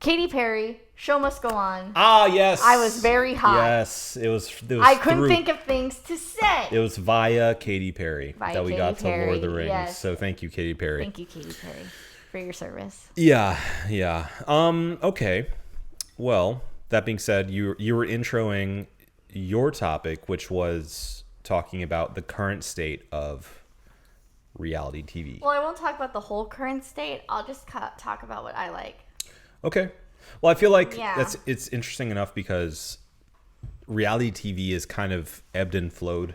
Katy Perry, Show Must Go On. Ah, yes. I was very hot. Yes, it was I couldn't think of things to say. It was via Katy Perry that we got Perry, to Lord of the Rings. yes. So thank you, Katy Perry. Thank you, Katy Perry, for your service. Yeah. Okay. Well, that being said, you were introing your topic, which was talking about the current state of reality TV. Well, I won't talk about the whole current state. I'll just talk about what I like. Okay. Well, I feel like it's interesting enough because reality TV is kind of ebbed and flowed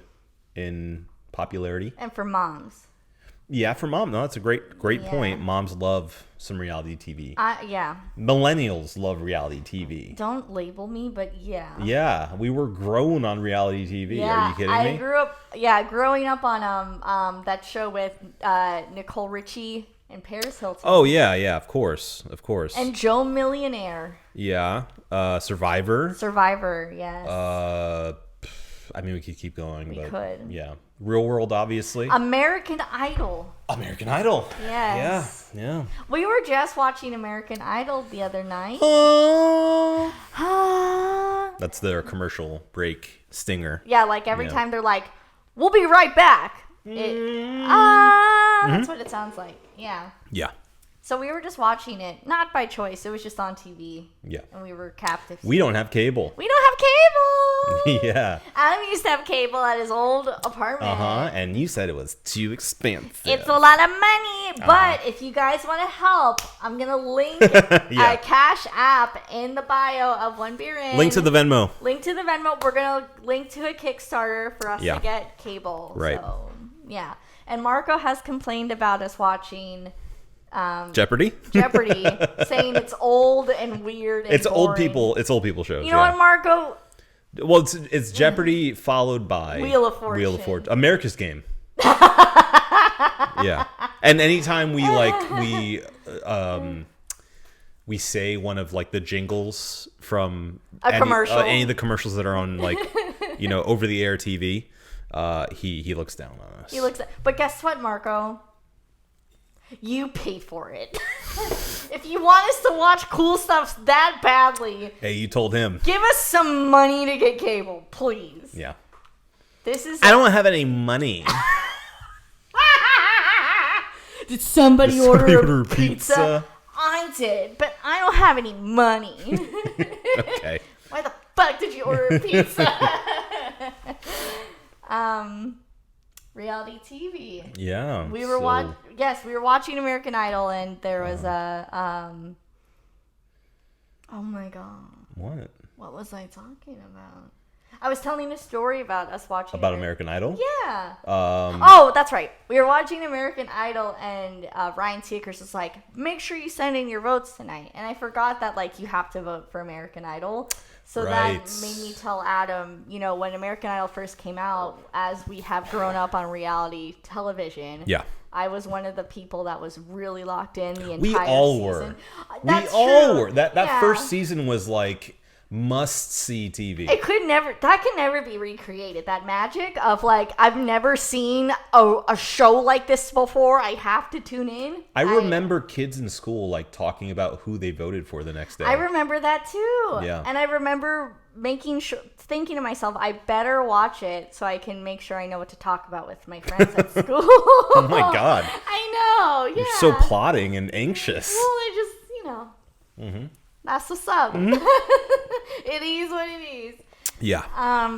in popularity. And for moms. Yeah, for mom. No, that's a great point. Moms love some reality TV. Yeah. Millennials love reality TV. Don't label me, but yeah. Yeah, we were grown on reality TV. Yeah, Are you kidding me? I grew up, growing up on that show with Nicole Richie and Paris Hilton. Oh, yeah, of course. And Joe Millionaire. Yeah, Survivor. Survivor, yes. I mean, we could keep going. We but could. Yeah. Real World, obviously. American Idol. American Idol. Yes. Yeah. We were just watching American Idol the other night. That's their commercial break stinger. Yeah, like every time they're like, "We'll be right back." That's what it sounds like. Yeah. Yeah. So we were just watching it, not by choice. It was just on TV. Yeah. And we were captives. We don't have cable. We don't have cable. Yeah. Adam used to have cable at his old apartment. And you said it was too expensive. It's a lot of money, but if you guys want to help, I'm gonna link a Cash App in the bio of One Beer In. Link to the Venmo. We're gonna link to a Kickstarter for us to get cable. Right. So, yeah. And Marco has complained about us watching Jeopardy, saying it's old and weird. And it's boring. old people shows. You know what, Marco? Well, it's Jeopardy followed by Wheel of Fortune. America's Game. Yeah, and anytime we say one of like the jingles from commercial, any of the commercials that are on like over the air TV, he looks down on us. But guess what, Marco? You pay for it. If you want us to watch cool stuff that badly, hey, you told him. Give us some money to get cable, please. Yeah. I don't have any money. Did somebody order a pizza? I did, but I don't have any money. Okay. Why the fuck did you order a pizza? Reality TV. Yeah. We were watching American Idol, and there was a oh my god. What was I talking about? I was telling a story about us watching American Idol? Yeah. Oh, that's right. We were watching American Idol, and Ryan Seacrest was like, "Make sure you send in your votes tonight." And I forgot that like you have to vote for American Idol. So that made me tell Adam, when American Idol first came out, as we have grown up on reality television. Yeah. I was one of the people that was really locked in the entire season. We all were. That first season was like must-see TV. That can never be recreated. That magic of like, I've never seen a show like this before. I have to tune in. I remember kids in school like talking about who they voted for the next day. I remember that too. Yeah. And I remember thinking to myself, I better watch it so I can make sure I know what to talk about with my friends at school. Oh my god. I know. Yeah. You're so plotting and anxious. Well, I just, that's what's up. It is what it is. Yeah.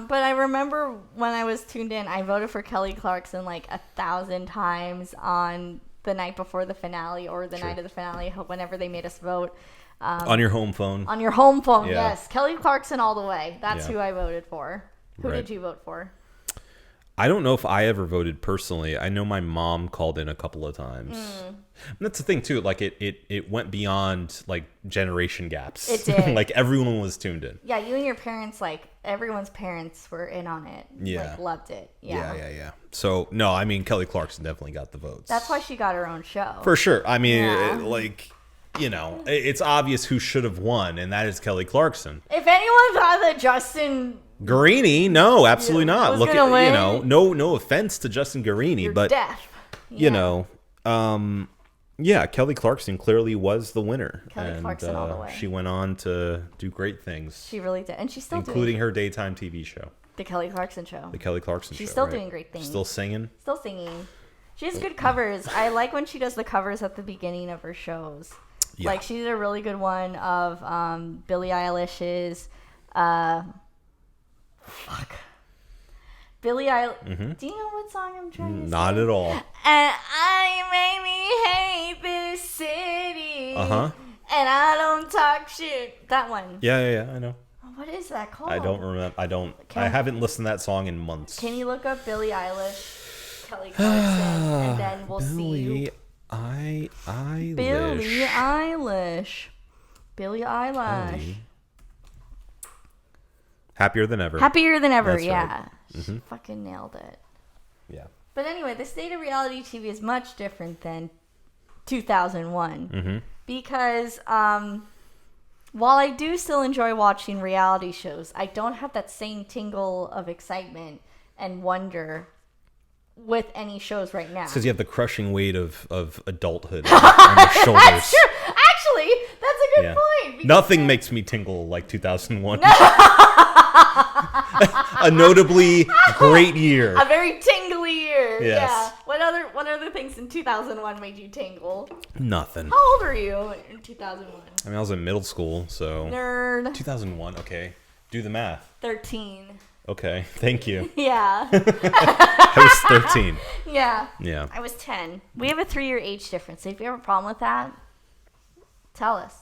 But I remember when I was tuned in, I voted for Kelly Clarkson like 1,000 times on the night before the finale or the night of the finale, whenever they made us vote. On your home phone. On your home phone, yes. Kelly Clarkson all the way. That's who I voted for. Who did you vote for? I don't know if I ever voted personally. I know my mom called in a couple of times. And that's the thing too. Like it went beyond like generation gaps. It did. Like everyone was tuned in. Yeah, you and your parents, like everyone's parents were in on it. Yeah. Like, loved it. Yeah. So no, I mean Kelly Clarkson definitely got the votes. That's why she got her own show. For sure. I mean, it's obvious who should have won, and that is Kelly Clarkson. If anyone thought that Justin Guarini, no, absolutely not. Look at no offense to Justin Guarini, but deaf. you know, Yeah, Kelly Clarkson clearly was the winner. Kelly Clarkson all the way. She went on to do great things. She really did. And she's still including doing her daytime TV show. The Kelly Clarkson Show. The Kelly Clarkson Show. She's still doing great things. Still singing. Still singing. She has good covers. I like when she does the covers at the beginning of her shows. Yeah. Like, she did a really good one of Billie Eilish's... Billie Eilish... Mm-hmm. Do you know what song I'm trying to sing? Not at all. And I made me hate this city. Uh-huh. And I don't talk shit. That one. Yeah, I know. What is that called? I don't remember. I haven't listened to that song in months. Can you look up Billie Eilish, Kelly Clarkson, and then we'll see. Billie Eilish. Happier Than Ever. That's yeah. Right. She fucking nailed it. Yeah. But anyway, the state of reality TV is much different than 2001. Because while I do still enjoy watching reality shows, I don't have that same tingle of excitement and wonder with any shows right now. Because you have the crushing weight of adulthood on your shoulders. That's true. Actually, that's a good point. Nothing makes me tingle like 2001. A notably great year. A very tingly year. Yes. Yeah. What other things in 2001 made you tingle? Nothing. How old were you in 2001? I mean, I was in middle school, so... Nerd. 2001, okay. Do the math. 13. Okay, thank you. Yeah. I was 13. Yeah. Yeah. I was 10. We have a 3-year age difference. If you have a problem with that, tell us.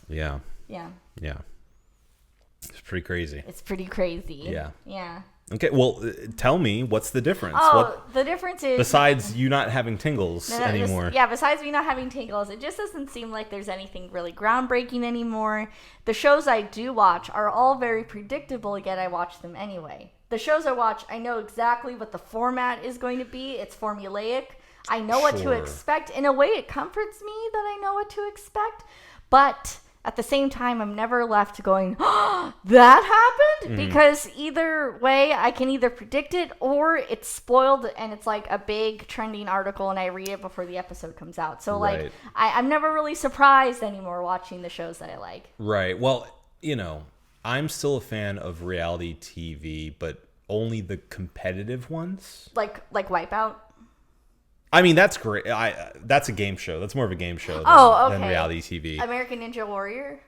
Yeah. Yeah. Yeah. It's pretty crazy. Yeah. Yeah. Okay, well, tell me, what's the difference? The difference is... Besides you not having tingles anymore. Besides me not having tingles, it just doesn't seem like there's anything really groundbreaking anymore. The shows I do watch are all very predictable, yet I watch them anyway. The shows I watch, I know exactly what the format is going to be. It's formulaic. I know what to expect. In a way, it comforts me that I know what to expect. But... at the same time, I'm never left going, oh, that happened? Because either way, I can either predict it or it's spoiled and it's like a big trending article and I read it before the episode comes out. So, like, I'm never really surprised anymore watching the shows that I like. Right. Well, you know, I'm still a fan of reality TV, but only the competitive ones. Like Wipeout? I mean, that's great. That's a game show. That's more of a game show than reality TV. American Ninja Warrior?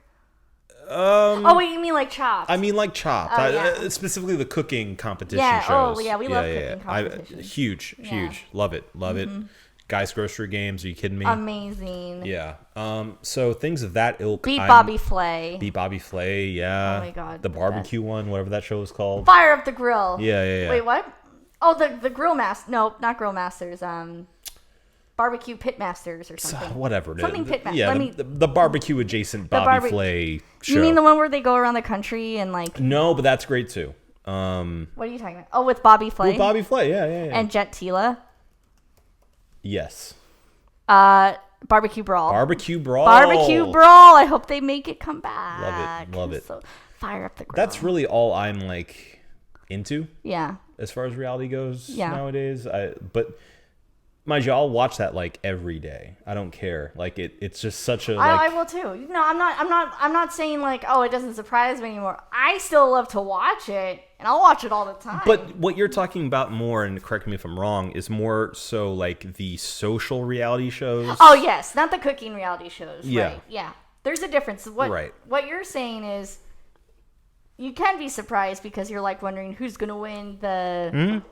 You mean like Chopped? I mean like Chopped. Specifically the cooking competition shows. Oh, yeah, we love cooking competitions. Huge. Love it. Guys Grocery Games, are you kidding me? Amazing. Yeah. So things of that ilk. Beat Bobby Flay, yeah. Oh my God. The barbecue one, whatever that show was called. Fire Up the Grill. Yeah. Wait, what? Oh, the Grill Master. No, not Grill Masters. Barbecue Pit Masters or something. Whatever it is. Something Pit Masters. Yeah, the barbecue adjacent Bobby Flay show. You mean the one where they go around the country and like... No, but that's great too. What are you talking about? Oh, with Bobby Flay? With Bobby Flay, yeah. And Jet Tila? Yes. Barbecue Brawl. Barbecue Brawl. I hope they make it come back. Love it. So, Fire Up the Grill. That's really all I'm like into. Yeah. As far as reality goes nowadays. But mind you, I'll watch that like every day. I don't care. Like it's just such a. I will too. No, I'm not saying like, oh, it doesn't surprise me anymore. I still love to watch it, and I'll watch it all the time. But what you're talking about more, and correct me if I'm wrong, is more so like the social reality shows. Oh yes, not the cooking reality shows. Yeah. Right. Yeah. There's a difference. What you're saying is, you can be surprised because you're like wondering who's gonna win the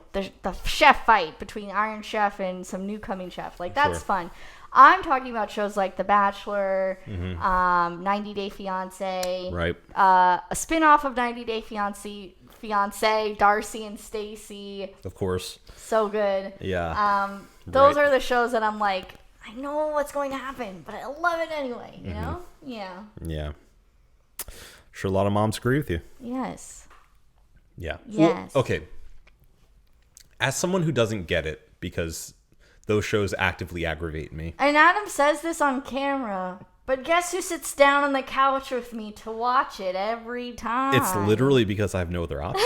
chef fight between Iron Chef and some new coming chef. Like that's fun. I'm talking about shows like The Bachelor, 90 Day Fiance, right? A spinoff of 90 Day Fiance, Darcy and Stacy. Of course. So good. Yeah. Those are the shows that I'm like, I know what's going to happen, but I love it anyway. You know? Yeah. Yeah. Sure, a lot of moms agree with you. Yes. Yeah. Yes. Well, okay. As someone who doesn't get it, because those shows actively aggravate me. And Adam says this on camera, but guess who sits down on the couch with me to watch it every time? It's literally because I have no other option.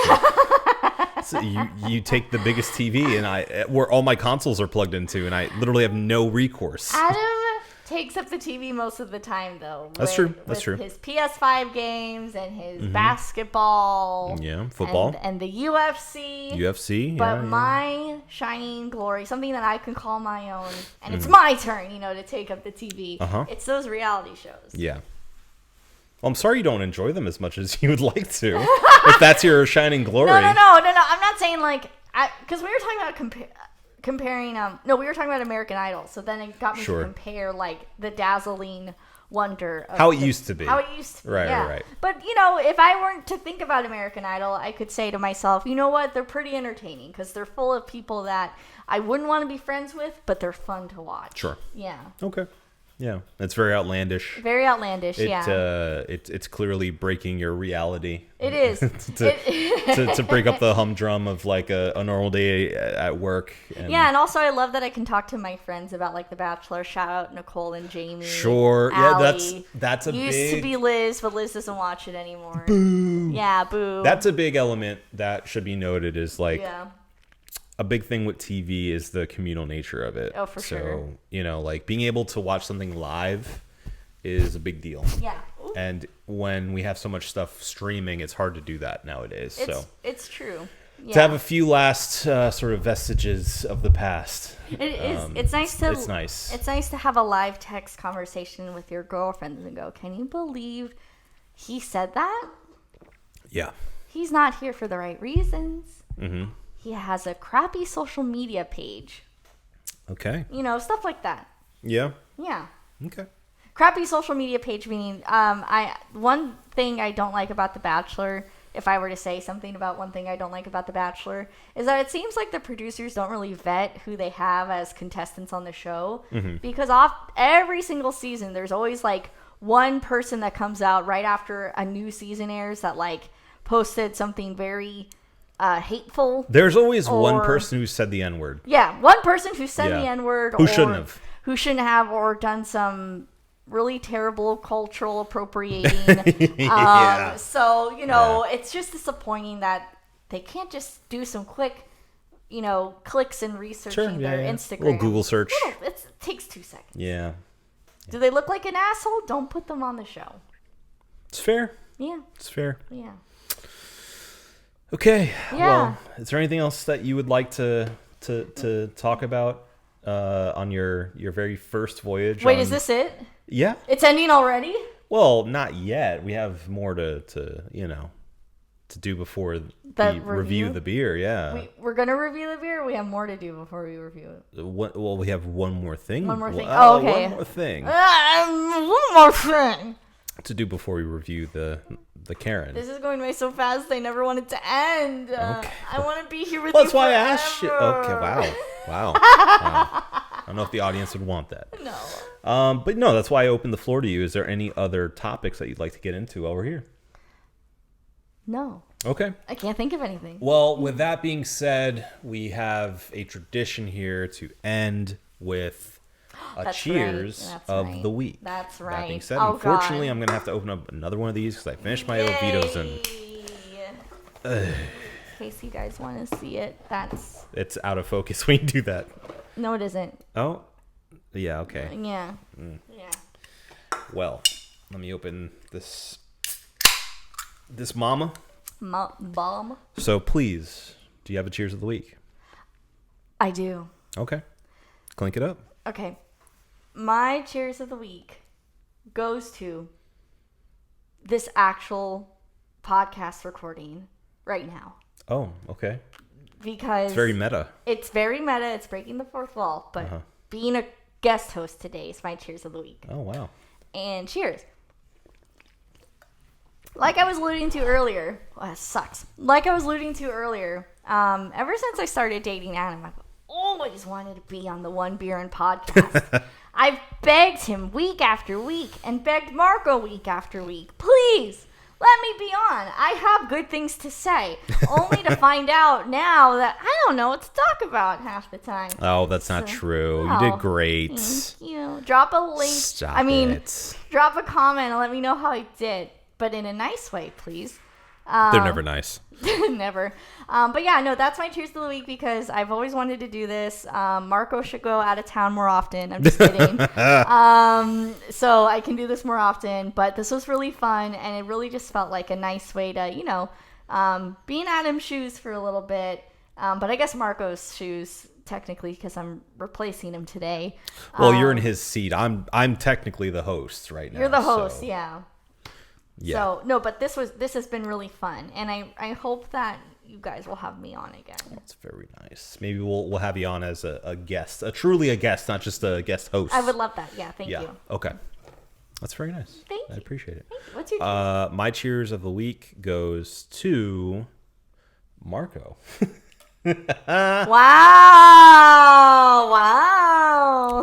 So you take the biggest TV and where all my consoles are plugged into, and I literally have no recourse. Adam takes up the TV most of the time, though. That's true. That's true. His PS5 games and his basketball. Yeah, football. And the UFC. But my shining glory, something that I can call my own, and it's my turn, to take up the TV. It's those reality shows. Yeah. Well, I'm sorry you don't enjoy them as much as you would like to. If that's your shining glory. No. I'm not saying because we were talking about comparing. No, we were talking about American Idol. So then it got me to compare the dazzling wonder of how it used to be. Right. But if I weren't to think about American Idol, I could say to myself, you know what? They're pretty entertaining because they're full of people that I wouldn't want to be friends with, but they're fun to watch. Sure. Yeah. Okay. Yeah, it's very outlandish. It's clearly breaking your reality. It is. to break up the humdrum of a normal day at work. And also I love that I can talk to my friends about The Bachelor. Shout out Nicole and Jamie. Sure. Allie. Yeah, that's a used big... to be Liz, but Liz doesn't watch it anymore. Boo. Yeah, boo. That's a big element that should be noted is a big thing with TV is the communal nature of it. Oh, for sure. So, being able to watch something live is a big deal. Yeah. Ooh. And when we have so much stuff streaming, it's hard to do that nowadays. It's true. Yeah. To have a few last sort of vestiges of the past. It is. It's nice to. It's nice. It's nice to have a live text conversation with your girlfriends and go, "Can you believe he said that? Yeah. He's not here for the right reasons. Mm-hmm. He has a crappy social media page." Okay. Stuff like that. Yeah. Yeah. Okay. Crappy social media page meaning, one thing I don't like about The Bachelor, if I were to say something about one thing I don't like about The Bachelor, is that it seems like the producers don't really vet who they have as contestants on the show. Mm-hmm. Because every single season, there's always one person that comes out right after a new season airs that posted something very hateful. There's always one person who said the N-word. Yeah, one person who said the N-word. Who shouldn't have, or done some really terrible cultural appropriating. So, it's just disappointing that they can't just do some quick, clicks and researching their Instagram. A little Google search. It takes 2 seconds. Yeah. Do they look like an asshole? Don't put them on the show. It's fair. Yeah. It's fair. Yeah. Okay. Yeah. Well, is there anything else that you would like to talk about on your very first voyage? Wait, is this it? Yeah. It's ending already? Well, not yet. We have more to do before we review the beer. Yeah. We're gonna review the beer. Or we have more to do before we review it. Well, we have one more thing. One more thing. One Okay. more thing. One more thing to do before we review the Karen. This is going by so fast. I never want it to end. Okay. I want to be here with you. That's why I asked you. Okay. Wow. I don't know if the audience would want that. No. But no, that's why I opened the floor to you. Is there any other topics that you'd like to get into while we're here? No. Okay. I can't think of anything. Well, with that being said, we have a tradition here to end with cheers of the week. That's right. That being said, unfortunately, I'm going to have to open up another one of these because I finished my Ovitos and... In case you guys want to see it, it's out of focus when you do that. No, it isn't. Oh? Yeah, okay. Yeah. Yeah. Well, let me open this momma. Bomb. So please, do you have a cheers of the week? I do. Okay. Clink it up. Okay. My cheers of the week goes to this actual podcast recording right now. Oh, okay. Because it's very meta. It's very meta. It's breaking the fourth wall. But being a guest host today is my cheers of the week. Oh, wow. And cheers. Like I was alluding to earlier, that sucks. Like I was alluding to earlier, ever since I started dating Adam, I've always wanted to be on the One Beer and podcast. I've begged him week after week and begged Marco week after week. Please, let me be on. I have good things to say. Only to find out now that I don't know what to talk about half the time. Oh, that's not true. You did great. Thank you. Drop a link. Drop a comment and let me know how I did. But in a nice way, please. They're never nice. Never. But yeah, no, that's my cheers of the week because I've always wanted to do this. Marco should go out of town more often. I'm just kidding. So I can do this more often. But this was really fun, and it really just felt like a nice way to, be in Adam's shoes for a little bit. But I guess Marco's shoes, technically, because I'm replacing him today. Well, you're in his seat. I'm technically the host right now. You're the host, yeah. Yeah. So no, but this has been really fun, and I hope that you guys will have me on again. That's very nice. Maybe we'll have you on as a guest, truly a guest, not just a guest host. I would love that. Yeah, thank you. Okay. That's very nice. Thank you. I appreciate it. What's your cheers? My cheers of the week goes to Marco. Wow.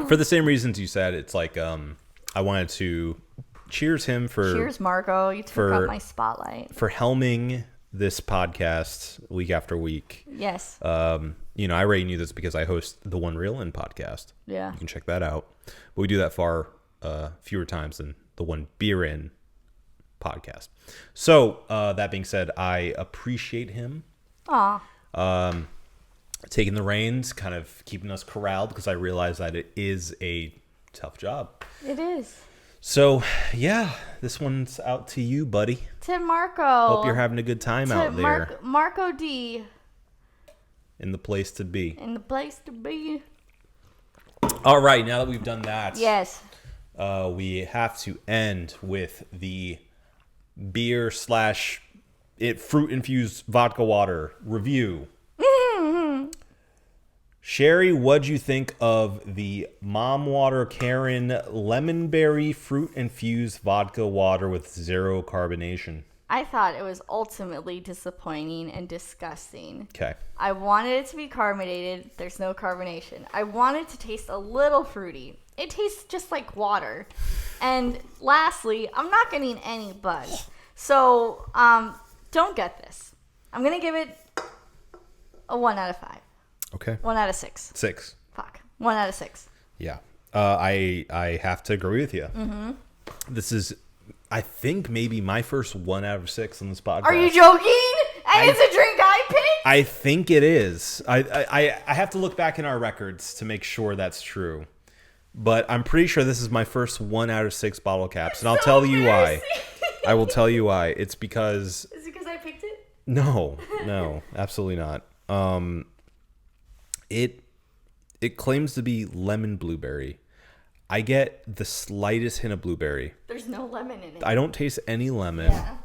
For the same reasons you said, it's like I wanted to cheers him for... Cheers, Marco. You took up my spotlight. For helming this podcast week after week. Yes. I already knew this because I host the One Reel In podcast. Yeah. You can check that out. But we do that far fewer times than the One Beer In podcast. So, that being said, I appreciate him. Aw. Taking the reins, kind of keeping us corralled because I realize that it is a tough job. It is. So, yeah, this one's out to you, buddy. To Marco. Hope you're having a good time out there. Marco D. In the place to be. In the place to be. All right, now that we've done that. Yes. We have to end with the beer / fruit-infused vodka water review. Sherry, what'd you think of the Mom Water Karen Lemonberry Fruit-Infused Vodka Water with zero carbonation? I thought it was ultimately disappointing and disgusting. Okay. I wanted it to be carbonated. There's no carbonation. I wanted it to taste a little fruity. It tastes just like water. And lastly, I'm not getting any buzz. So, don't get this. I'm going to give it a 1 out of 5. Okay. 1 out of 6. 6. Fuck. 1 out of 6. Yeah. I have to agree with you. Mm-hmm. This is, I think, maybe my first 1 out of 6 on this podcast. Are you joking? And it's a drink I picked? I think it is. I have to look back in our records to make sure that's true. But I'm pretty sure this is my first 1 out of 6 bottle caps. And I'll tell you why. I will tell you why. It's because... Is it because I picked it? No, absolutely not. It claims to be lemon blueberry. I get the slightest hint of blueberry. There's no lemon in it. I don't taste any lemon. Yeah.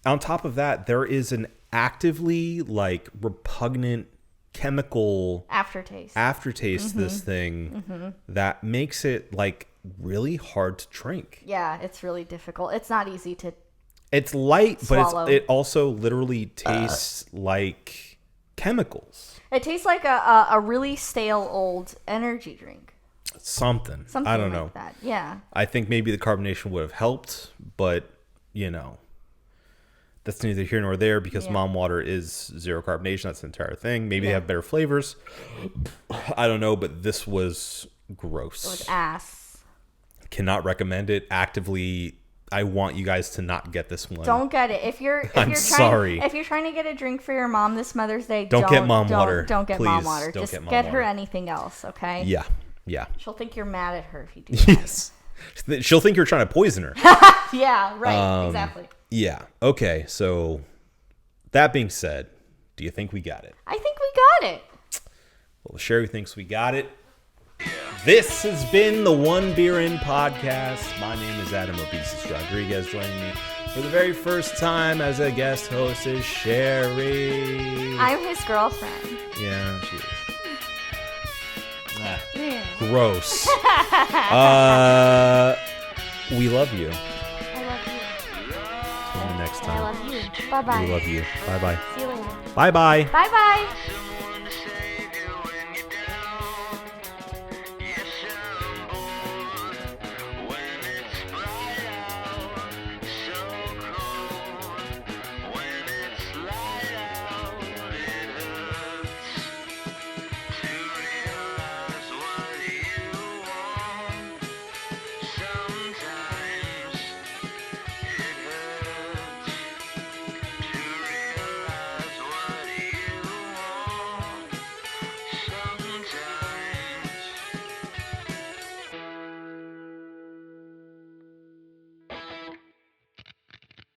On top of that, there is an actively repugnant chemical aftertaste mm-hmm. This thing mm-hmm. that makes it really hard to drink. Yeah, it's really difficult. It's not easy to It's light, swallow. But it also literally tastes like chemicals. It tastes like a really stale old energy drink. Something I don't know. That. Yeah. I think maybe the carbonation would have helped, but that's neither here nor there because Mom Water is zero carbonation. That's the entire thing. Maybe they have better flavors. I don't know, but this was gross. It was ass. Cannot recommend it. Actively, I want you guys to not get this one. Don't get it. If you're sorry. If you're trying to get a drink for your mom this Mother's Day, don't get Mom Water. Don't get Please, Mom Water. Just get her anything else, okay? Yeah. She'll think you're mad at her if you do that. Yes. She'll think you're trying to poison her. Yeah, right. Exactly. Yeah. Okay. So that being said, do you think we got it? I think we got it. Well, Sherry thinks we got it. This has been the One Beer In podcast. My name is Adam Obesius Rodriguez. Joining me for the very first time as a guest host is Sherry. I'm his girlfriend. Yeah, she is. Yeah. Gross. We love you. I love you. Till the next I time. love you. Bye-bye. We love you. Bye-bye. See you later. Bye-bye. Bye-bye.